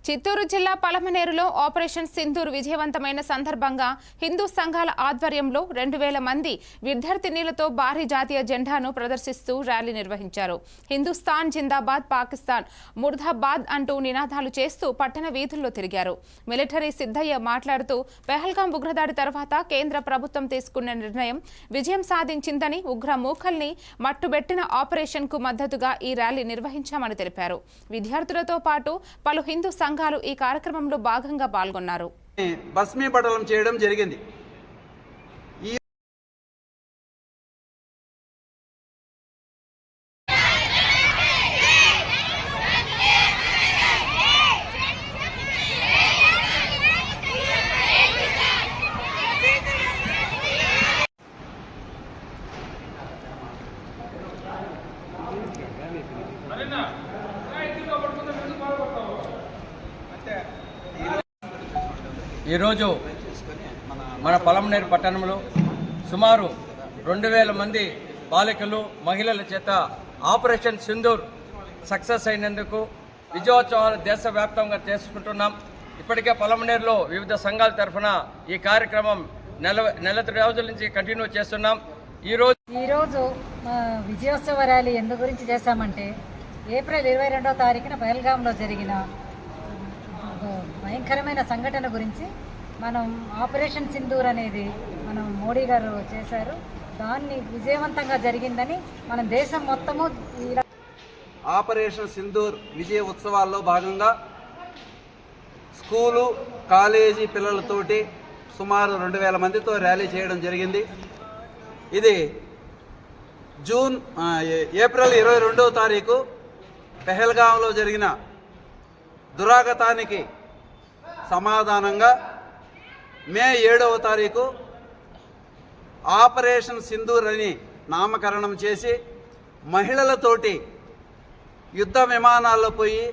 చిత్తూరు జిల్లా పలమనేరులో ఆపరేషన్ సింధూర్ విజయవంతమైన సందర్భంగా హిందూ సంఘాల ఆధ్వర్యంలో 2000 మంది విద్యార్థినీలతో భారీ జాతీయ జెండాను ప్రదర్శిస్తూ ర్యాలీ నిర్వహించారు. హిందుస్థాన్ జిందాబాద్, పాకిస్తాన్ ముర్దాబాద్ అంటూ నినాదాలు చేస్తూ పట్టణ వీధుల్లో తిరిగారు. మిలిటరీ సిద్ధయ్య మాట్లాడుతూ పెహల్గాం ఉగ్రదాడి తర్వాత కేంద్ర ప్రభుత్వం తీసుకున్న నిర్ణయం విజయం సాధించిందని, ఉగ్ర మూకల్ని మట్టుబెట్టిన ఆపరేషన్ కు మద్దతుగా ఈ ర్యాలీ నిర్వహించామని తెలిపారు. విద్యార్థులతో పాటు పలు హిందూ సంఘాలు ఈ కార్యక్రమంలో భాగంగా పాల్గొన్నారు. భస్మీపటలం చేయడం జరిగింది. ఈరోజు మన పలమనేరు పట్టణంలో సుమారు 2000 మంది బాలికలు, మహిళల చేత ఆపరేషన్ సింధూర్ సక్సెస్ అయినందుకు విజయోత్సవాలు దేశవ్యాప్తంగా చేసుకుంటున్నాం. ఇప్పటికే పలమనేరులో వివిధ సంఘాల తరఫున ఈ కార్యక్రమం నెల రోజుల నుంచి కంటిన్యూ చేస్తున్నాం. ఈరోజు విజయోత్సవ ర్యాలీ ఎందు గురించి చేశామంటే, ఏప్రిల్ 22వ తారీఖున పహల్గాంలో జరిగిన భయంకరమైన సంఘటన గురించి మనం ఆపరేషన్ సింధూర్ అనేది మనం మోడీ గారు చేశారు. దాన్ని విజయవంతంగా జరిగిందని మన దేశం మొత్తము ఆపరేషన్ సింధూర్ విజయ ఉత్సవాల్లో భాగంగా స్కూలు, కాలేజీ పిల్లలతోటి సుమారు 2000 మందితో ర్యాలీ చేయడం జరిగింది. ఇది ఏప్రిల్ 22వ తారీఖు పెహల్గాంలో జరిగిన దురాగతానికి సమాధానంగా మే 7వ తారీఖు ఆపరేషన్ సింధూర్ అని నామకరణం చేసి మహిళలతోటి యుద్ధ విమానాల్లో పోయి